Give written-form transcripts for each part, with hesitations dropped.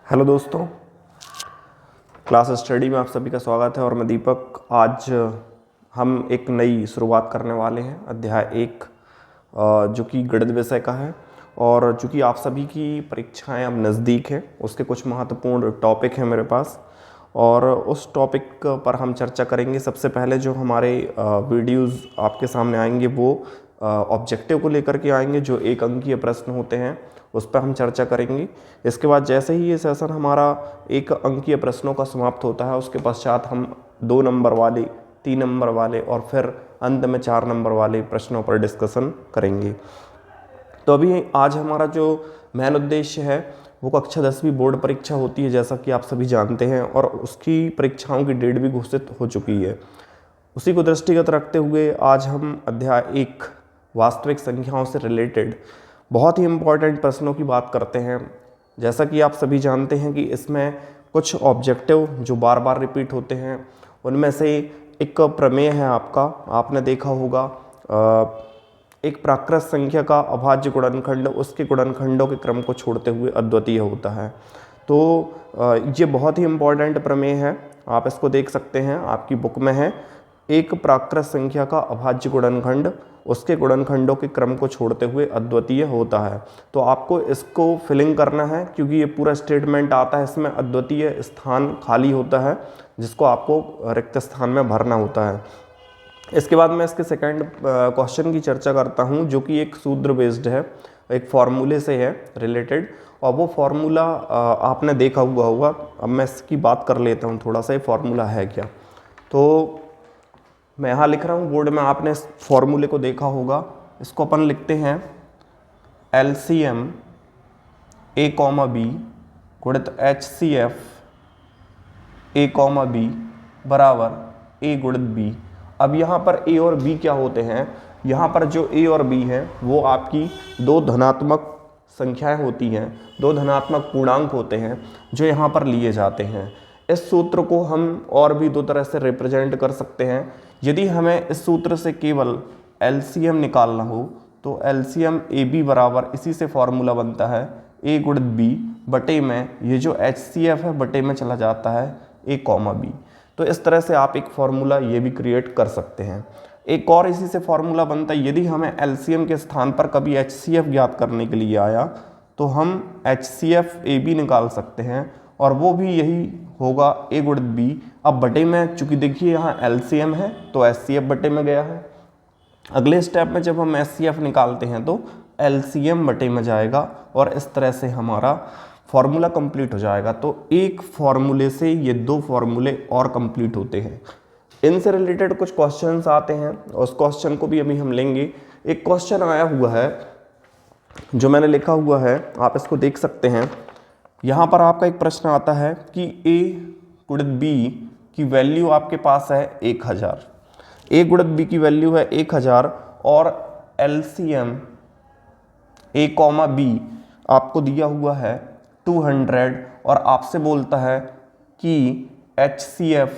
Hello दोस्तों, class study में आप सभी का स्वागत है। और मैं दीपक। आज हम एक नई शुरुआत करने वाले हैं, अध्याय 1 जो कि गणित विषय का है। और चूँकि आप सभी की परीक्षाएं अब नज़दीक हैं, उसके कुछ महत्वपूर्ण टॉपिक हैं मेरे पास और उस टॉपिक पर हम चर्चा करेंगे। सबसे पहले जो हमारे वीडियोज़ आपके सामने आएंगे वो ऑब्जेक्टिव को लेकर के आएंगे, जो 1 अंकीय प्रश्न होते हैं उस पर हम चर्चा करेंगे। इसके बाद जैसे ही ये सेशन हमारा 1 अंकीय प्रश्नों का समाप्त होता है, उसके पश्चात हम 2 नंबर वाले, 3 नंबर वाले और फिर अंत में 4 नंबर वाले प्रश्नों पर डिस्कशन करेंगे। तो अभी आज हमारा जो मेन उद्देश्य है वो कक्षा 10वीं बोर्ड परीक्षा होती है, जैसा कि आप सभी जानते हैं, और उसकी परीक्षाओं की डेट भी घोषित हो चुकी है। उसी को दृष्टिगत रखते हुए आज हम अध्याय 1 वास्तविक संख्याओं से रिलेटेड बहुत ही इम्पॉर्टेंट प्रश्नों की बात करते हैं। जैसा कि आप सभी जानते हैं कि इसमें कुछ ऑब्जेक्टिव जो बार बार रिपीट होते हैं, उनमें से एक प्रमेय है आपने देखा होगा, एक प्राकृत संख्या का अभाज्य गुणनखंड उसके गुणनखंडों के क्रम को छोड़ते हुए अद्वितीय होता है। तो ये बहुत ही इम्पॉर्टेंट प्रमेय है, आप इसको देख सकते हैं, आपकी बुक में है। एक प्राकृत संख्या का अभाज्य गुणनखंड उसके गुणनखंडों के क्रम को छोड़ते हुए अद्वितीय होता है। तो आपको इसको फिलिंग करना है, क्योंकि ये पूरा स्टेटमेंट आता है, इसमें अद्वितीय स्थान खाली होता है जिसको आपको रिक्त स्थान में भरना होता है। इसके बाद मैं इसके सेकंड क्वेश्चन की चर्चा करता हूँ, जो कि एक सूत्र बेस्ड है, एक फॉर्मूले से है रिलेटेड, और वो फॉर्मूला आपने देखा हुआ होगा। अब मैं इसकी बात कर लेता हूँ थोड़ा सा, ये फॉर्मूला है क्या। तो मैं यहाँ लिख रहा हूँ बोर्ड में, आपने इस फॉर्मूले को देखा होगा। इसको अपन लिखते हैं LCM A, B गुणित HCF A, B बराबर A गुणित B। अब यहाँ पर A और B क्या होते हैं, यहाँ पर जो A और B है वो आपकी 2 धनात्मक संख्याएं होती हैं, 2 धनात्मक पूर्णांक होते हैं जो यहाँ पर लिए जाते हैं। इस सूत्र को हम और भी 2 तरह से रिप्रेजेंट कर सकते हैं। यदि हमें इस सूत्र से केवल LCM निकालना हो तो LCM AB बराबर, इसी से फॉर्मूला बनता है A गुणित B बटे में ये जो HCF है बटे में चला जाता है A, B। तो इस तरह से आप एक फॉर्मूला ये भी क्रिएट कर सकते हैं। एक और इसी से फॉर्मूला बनता है, यदि हमें LCM के स्थान पर कभी HCF ज्ञात करने के लिए आया तो हम HCF AB निकाल सकते हैं, और वो भी यही होगा A गुणित B। अब बटे में, चूंकि देखिए यहाँ LCM है तो HCF बटे में गया है। अगले स्टेप में जब हम HCF निकालते हैं तो LCM बटे में जाएगा, और इस तरह से हमारा फॉर्मूला कंप्लीट हो जाएगा। तो एक फॉर्मूले से ये 2 फॉर्मूले और कंप्लीट होते हैं। इनसे रिलेटेड कुछ क्वेश्चंस आते हैं, और उस क्वेश्चन को भी अभी हम लेंगे। एक क्वेश्चन आया हुआ है जो मैंने लिखा हुआ है, आप इसको देख सकते हैं। यहाँ पर आपका एक प्रश्न आता है कि A गुणित B की वैल्यू आपके पास है 1000, A गुणित B की वैल्यू है 1000, और LCM A, B आपको दिया हुआ है 200, और आपसे बोलता है कि HCF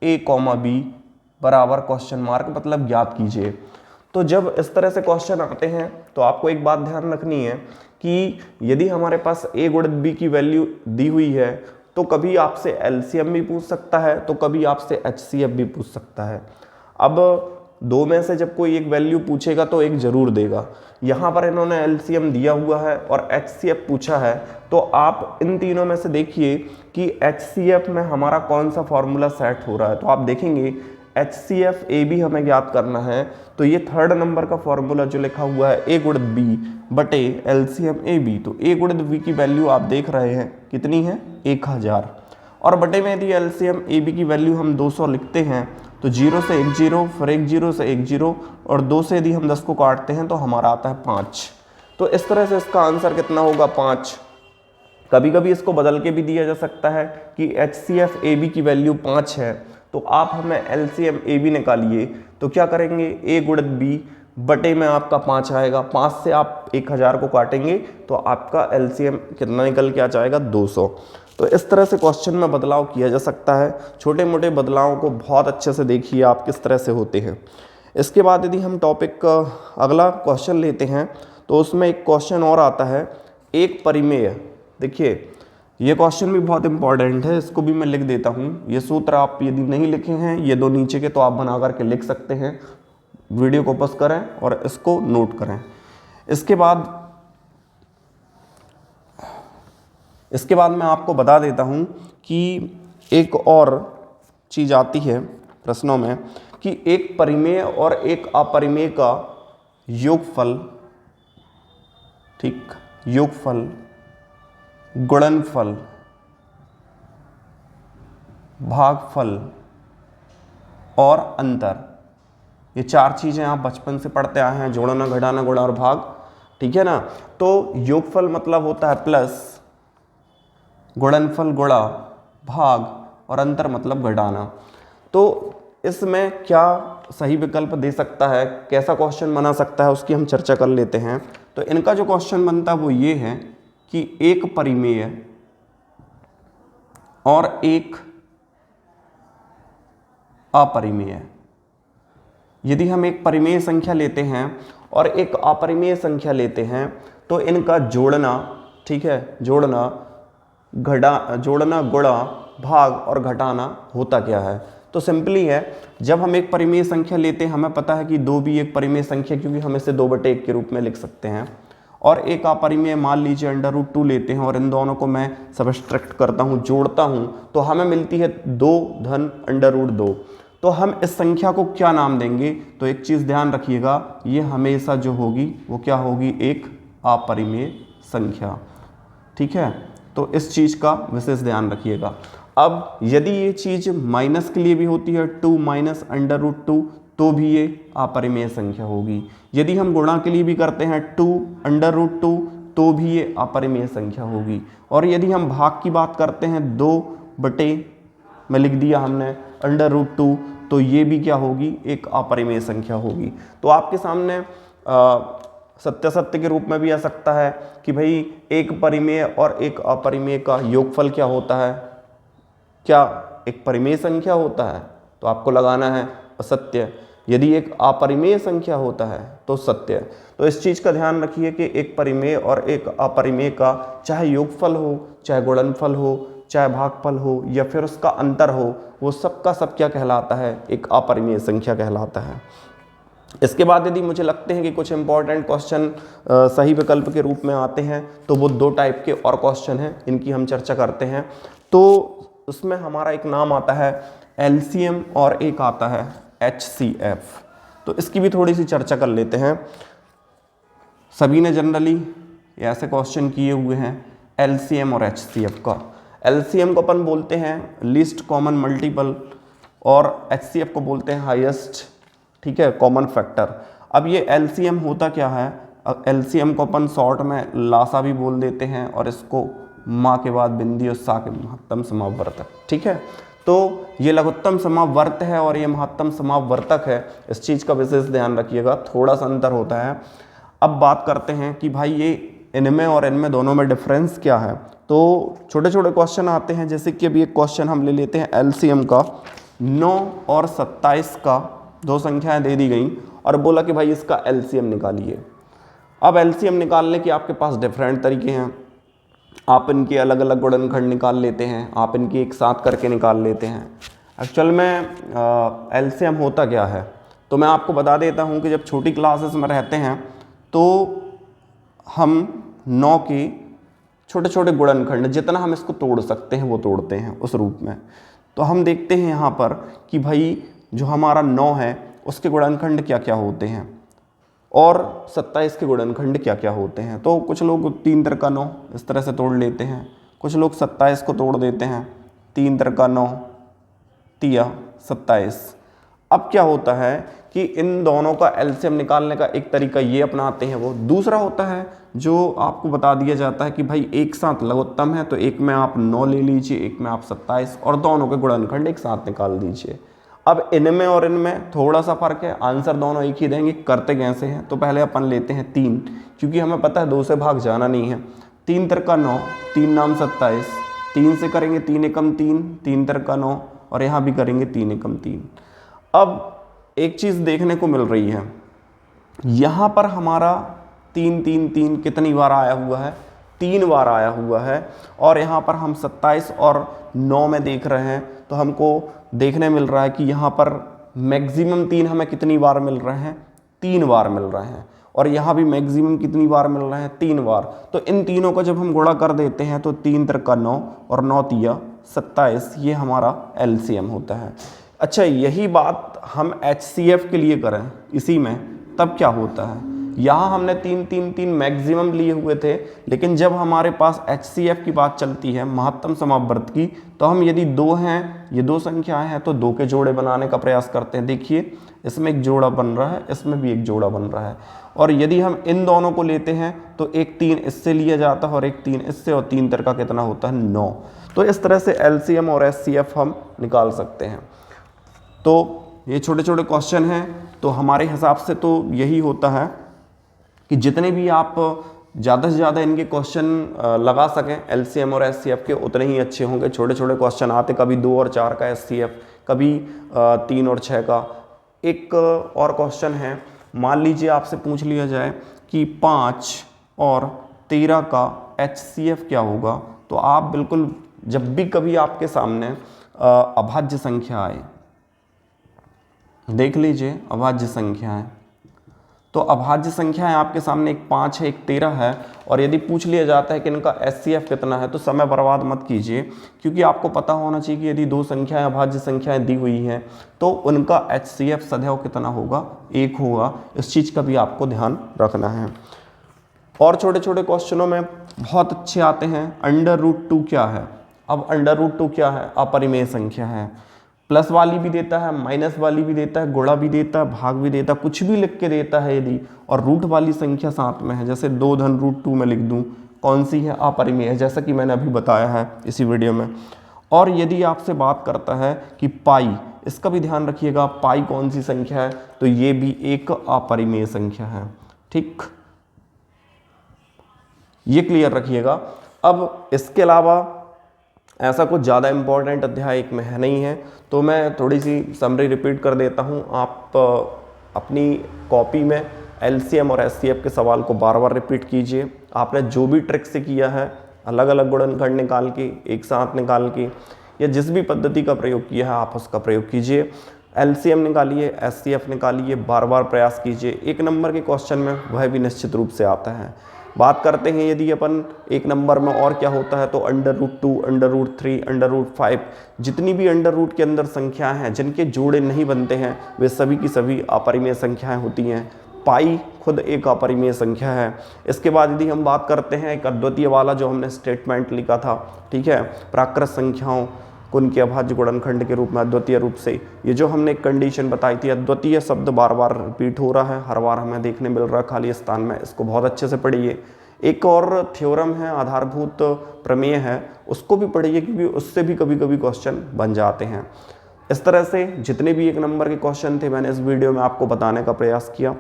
A, B बराबर क्वेश्चन मार्क, मतलब ज्ञात कीजिए। तो जब इस तरह से क्वेश्चन आते हैं तो आपको एक बात ध्यान रखनी है कि यदि हमारे पास A गुणित B की वैल्यू दी हुई है तो कभी आपसे LCM भी पूछ सकता है, तो कभी आपसे HCF भी पूछ सकता है। अब 2 में से जब कोई एक वैल्यू पूछेगा तो एक जरूर देगा। यहाँ पर इन्होंने LCM दिया हुआ है और HCF पूछा है, तो आप इन तीनों में से देखिए कि HCF में हमारा कौन सा फॉर्मूला सेट हो रहा है। तो आप देखेंगे HCF AB हमें ज्ञात करना है, तो ये 3rd नंबर का फॉर्मूला जो लिखा हुआ है A गुणित B बटे LCM AB। तो A गुणित B की वैल्यू आप देख रहे हैं कितनी है, 1000, और बटे में यदि LCM AB की वैल्यू हम 200 लिखते हैं तो 0 से 1 0, फिर 1 0 से 1 0, और 2 से यदि हम 10 को काटते हैं तो हमारा आता है 5। तो इस तरह से इसका आंसर कितना होगा, 5। कभी कभी इसको बदल के भी दिया जा सकता है कि HCF AB की वैल्यू 5 है, तो आप हमें LCM AB निकालिए। तो क्या करेंगे, A गुणित B बटे में आपका 5 आएगा, 5 से आप 1000 को काटेंगे तो आपका LCM कितना निकल के आ जाएगा, 200। तो इस तरह से क्वेश्चन में बदलाव किया जा सकता है। छोटे मोटे बदलावों को बहुत अच्छे से देखिए आप किस तरह से होते हैं। इसके बाद यदि हम टॉपिक का अगला क्वेश्चन लेते हैं तो उसमें एक क्वेश्चन और आता है, एक परिमेय। देखिए ये क्वेश्चन भी बहुत इंपॉर्टेंट है, इसको भी मैं लिख देता हूँ। ये सूत्र आप यदि नहीं लिखे हैं ये दो नीचे के, तो आप बना करके लिख सकते हैं। वीडियो को पॉज करें और इसको नोट करें। इसके बाद मैं आपको बता देता हूँ कि एक और चीज़ आती है प्रश्नों में कि एक परिमेय और एक अपरिमेय का योगफल, ठीक, योगफल, गुणनफल, भागफल और अंतर, ये चार चीज़ें आप बचपन से पढ़ते आए हैं, जोड़ना, घटाना, गुणा और भाग, ठीक है ना। तो योगफल मतलब होता है प्लस, गुणनफल गुणा, भाग और अंतर मतलब घटाना। तो इसमें क्या सही विकल्प दे सकता है, कैसा क्वेश्चन बना सकता है, उसकी हम चर्चा कर लेते हैं। तो इनका जो क्वेश्चन बनता है वो ये है कि एक परिमेय और एक अपरिमेय, यदि हम एक परिमेय संख्या लेते हैं और एक अपरिमेय संख्या लेते हैं तो इनका जोड़ना, ठीक है, जोड़ना, गुणा, भाग और घटाना होता क्या है। तो सिंपली है, जब हम एक परिमेय संख्या लेते हैं, हमें पता है कि 2 भी एक परिमेय संख्या, क्योंकि हम इसे 2/1 के रूप में लिख सकते हैं। और एक अपरिमेय मान लीजिए √2 लेते हैं और इन दोनों को मैं सब्ट्रैक्ट करता हूँ, जोड़ता हूँ, तो हमें मिलती है 2 धन √2। तो हम इस संख्या को क्या नाम देंगे, तो एक चीज़ ध्यान रखिएगा, ये हमेशा जो होगी वो क्या होगी, एक अपरिमेय संख्या, ठीक है। तो इस चीज़ का विशेष ध्यान रखिएगा। अब यदि ये चीज़ माइनस के लिए भी होती है, 2 माइनस √2, तो भी ये अपरिमेय संख्या होगी। यदि हम गुणा के लिए भी करते हैं 2 √2, तो भी ये अपरिमेय संख्या होगी। और यदि हम भाग की बात करते हैं 2 बटे में लिख दिया हमने √2, तो ये भी क्या होगी, एक अपरिमेय संख्या होगी। तो आपके सामने सत्य के रूप में भी आ सकता है कि भाई एक परिमेय और एक अपरिमेय का योगफल क्या होता है, क्या एक परिमेय संख्या होता है, तो आपको लगाना है असत्य। यदि एक अपरिमेय संख्या होता है तो सत्य। तो इस चीज़ का ध्यान रखिए कि एक परिमेय और एक अपरिमेय का चाहे योगफल हो, चाहे गुणनफल हो, चाहे भागफल हो या फिर उसका अंतर हो, वो सब का सब क्या कहलाता है, एक अपरिमेय संख्या कहलाता है। इसके बाद यदि मुझे लगते हैं कि कुछ इंपॉर्टेंट क्वेश्चन सही विकल्प के रूप में आते हैं, तो वो 2 टाइप के और क्वेश्चन हैं, इनकी हम चर्चा करते हैं। तो उसमें हमारा एक नाम आता है LCM और एक आता है HCF। तो इसकी भी थोड़ी सी चर्चा कर लेते हैं। सभी ने जनरली ऐसे क्वेश्चन किए हुए हैं LCM और HCF का। LCM को अपन बोलते हैं लीस्ट कॉमन मल्टीपल और HCF को बोलते हैं हाईएस्ट, ठीक है, कॉमन फैक्टर। अब ये LCM होता क्या है, LCM को अपन शॉर्ट में लासा भी बोल देते हैं और इसको माँ के बाद बिंदी और सा के महत्तम समावर्तक, ठीक है। तो ये लघुत्तम समावर्त है और ये महत्तम समावर्तक है, इस चीज़ का विशेष ध्यान रखिएगा, थोड़ा सा अंतर होता है। अब बात करते हैं कि भाई ये इनमें और इनमें दोनों में डिफरेंस क्या है। तो छोटे छोटे क्वेश्चन आते हैं, जैसे कि अभी एक क्वेश्चन हम ले लेते हैं LCM का। 9 और 27 का 2 संख्याएं दे दी गई और बोला कि भाई इसका LCM निकालिए। अब LCM निकालने के आपके पास डिफरेंट तरीके हैं, आप इनके अलग अलग गुणनखंड निकाल लेते हैं, आप इनकी एक साथ करके निकाल लेते हैं। एक्चुअल में LCM होता क्या है, तो मैं आपको बता देता हूं कि जब छोटी क्लासेस में रहते हैं तो हम 9 के छोटे छोटे गुणनखंड, जितना हम इसको तोड़ सकते हैं वो तोड़ते हैं उस रूप में। तो हम देखते हैं यहाँ पर कि भाई जो हमारा 9 है उसके गुणनखंड क्या क्या होते हैं और 27 के गुणनखंड क्या क्या होते हैं। तो कुछ लोग 3 तर का 9 इस तरह से तोड़ लेते हैं, कुछ लोग 27 को तोड़ देते हैं, 3 तर का 9 तिया 27। अब क्या होता है कि इन दोनों का LCM निकालने का एक तरीका ये अपनाते हैं, वो दूसरा होता है जो आपको बता दिया जाता है कि भाई एक साथ लघुत्तम है तो एक में आप 9 ले लीजिए, एक में आप 27 और दोनों के गुणनखंड एक साथ निकाल दीजिए। अब इनमें और इनमें थोड़ा सा फर्क है, आंसर दोनों एक ही देंगे, करते कैसे हैं। तो पहले अपन लेते हैं 3, क्योंकि हमें पता है 2 से भाग जाना नहीं है। 3 तर का 9, 3 नाम 27, 3 से करेंगे 3 एकम 3, 3 तर का 9 और यहाँ भी करेंगे 3 एकम 3। अब एक चीज़ देखने को मिल रही है, यहाँ पर हमारा 3 3 3 कितनी बार आया हुआ है, 3 बार आया हुआ है। और यहाँ पर हम 27 और 9 में देख रहे हैं तो हमको देखने मिल रहा है कि यहाँ पर मैक्सिमम 3 हमें कितनी बार मिल रहे हैं, 3 बार मिल रहे हैं। और यहाँ भी मैक्सिमम कितनी बार मिल रहे हैं, 3 बार। तो इन तीनों को जब हम गुणा कर देते हैं तो 3 त्रिका 9 और 9 तिया 27, ये हमारा LCM होता है। अच्छा, यही बात हम HCF के लिए करें इसी में, तब क्या होता है? यहाँ हमने 3 3 3 मैक्सिमम लिए हुए थे, लेकिन जब हमारे पास HCF की बात चलती है, महत्तम समापवर्त की, तो हम यदि 2 हैं, ये 2 संख्याएं हैं, तो 2 के जोड़े बनाने का प्रयास करते हैं। देखिए इसमें एक जोड़ा बन रहा है, इसमें भी एक जोड़ा बन रहा है। और यदि हम इन दोनों को लेते हैं तो एक 3 इससे लिया जाता है और एक 3 इससे, और 3 त्रिका कितना होता है, 9। तो इस तरह से LCM और HCF हम निकाल सकते हैं। तो ये छोटे छोटे क्वेश्चन हैं, तो हमारे हिसाब से तो यही होता है कि जितने भी आप ज़्यादा से ज़्यादा इनके क्वेश्चन लगा सकें LCM और HCF के, उतने ही अच्छे होंगे। छोटे छोटे क्वेश्चन आते, कभी 2 और 4 का HCF, कभी 3 और 6 का। एक और क्वेश्चन है, मान लीजिए आपसे पूछ लिया जाए कि 5 और 13 का HCF क्या होगा, तो आप बिल्कुल जब भी कभी आपके सामने अभाज्य संख्या आए, देख लीजिए अभाज्य संख्याएं, तो अभाज्य संख्याएं आपके सामने एक 5 है, एक 13 है, और यदि पूछ लिया जाता है कि इनका HCF कितना है, तो समय बर्बाद मत कीजिए, क्योंकि आपको पता होना चाहिए कि यदि 2 संख्याएं अभाज्य संख्याएं दी हुई हैं तो उनका HCF सदैव कितना होगा, 1 होगा। इस चीज़ का भी आपको ध्यान रखना है। और छोटे छोटे क्वेश्चनों में बहुत अच्छे आते हैं। √2 क्या है? अब √2 क्या है? अपरिमेय संख्या है। प्लस वाली भी देता है, माइनस वाली भी देता है, गुणा भी देता है, भाग भी देता है, कुछ भी लिख के देता है यदि, और रूट वाली संख्या साथ में है, जैसे 2 धन √2 में लिख दूं, कौन सी है? अपरिमेय है, जैसा कि मैंने अभी बताया है इसी वीडियो में। और यदि आपसे बात करता है कि पाई, इसका भी ध्यान रखिएगा, पाई कौन सी संख्या है, तो ये भी एक अपरिमेय संख्या है। ठीक, ये क्लियर रखिएगा। अब इसके अलावा ऐसा कुछ ज़्यादा इम्पोर्टेंट अध्याय एक में है नहीं है, तो मैं थोड़ी सी समरी रिपीट कर देता हूँ। आप अपनी कॉपी में LCM और HCF के सवाल को बार बार रिपीट कीजिए। आपने जो भी ट्रिक से किया है, अलग अलग गुणनखंड निकाल के, एक साथ निकाल के, या जिस भी पद्धति का प्रयोग किया है आप उसका प्रयोग कीजिए। LCM निकालिए, HCF निकालिए, बार बार प्रयास कीजिए। 1 नंबर के क्वेश्चन में वह भी निश्चित रूप से आता है। बात करते हैं यदि अपन 1 नंबर में और क्या होता है, तो √2, √3, √5, जितनी भी अंडर रूट के अंदर संख्याएं हैं जिनके जोड़े नहीं बनते हैं, वे सभी की सभी अपरिमेय संख्याएं होती हैं। पाई खुद एक अपरिमेय संख्या है। इसके बाद यदि हम बात करते हैं एक अद्वितीय वाला, जो हमने स्टेटमेंट लिखा था, ठीक है, प्राकृत संख्याओं को उनके अभाज्य गुणनखंड के रूप में अद्वितीय रूप से, ये जो हमने एक कंडीशन बताई थी, अद्वितीय शब्द बार बार रिपीट हो रहा है, हर बार हमें देखने मिल रहा है खाली स्थान में, इसको बहुत अच्छे से पढ़िए। एक और थ्योरम है, आधारभूत प्रमेय है, उसको भी पढ़िए, क्योंकि उससे भी कभी कभी क्वेश्चन बन जाते हैं। इस तरह से जितने भी 1 नंबर के क्वेश्चन थे मैंने इस वीडियो में आपको बताने का प्रयास किया।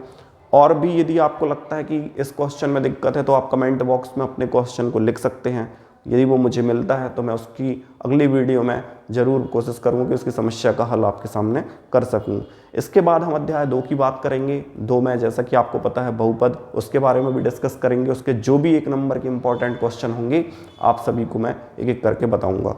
और भी यदि आपको लगता है कि इस क्वेश्चन में दिक्कत है, तो आप कमेंट बॉक्स में अपने क्वेश्चन को लिख सकते हैं। यदि वो मुझे मिलता है तो मैं उसकी अगली वीडियो में ज़रूर कोशिश करूँगा कि उसकी समस्या का हल आपके सामने कर सकूँ। इसके बाद हम अध्याय 2 की बात करेंगे। 2 में जैसा कि आपको पता है बहुपद, उसके बारे में भी डिस्कस करेंगे। उसके जो भी 1 नंबर के इंपॉर्टेंट क्वेश्चन होंगे आप सभी को मैं एक एक करके बताऊँगा।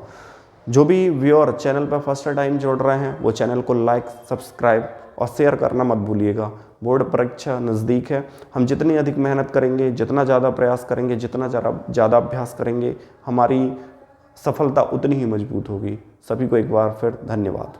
जो भी व्यूअर चैनल पर फर्स्ट टाइम जुड़ रहे हैं वो चैनल को लाइक, सब्सक्राइब और शेयर करना मत भूलिएगा। बोर्ड परीक्षा नज़दीक है, हम जितनी अधिक मेहनत करेंगे, जितना ज़्यादा प्रयास करेंगे, जितना ज़्यादा अभ्यास करेंगे, हमारी सफलता उतनी ही मजबूत होगी। सभी को एक बार फिर धन्यवाद।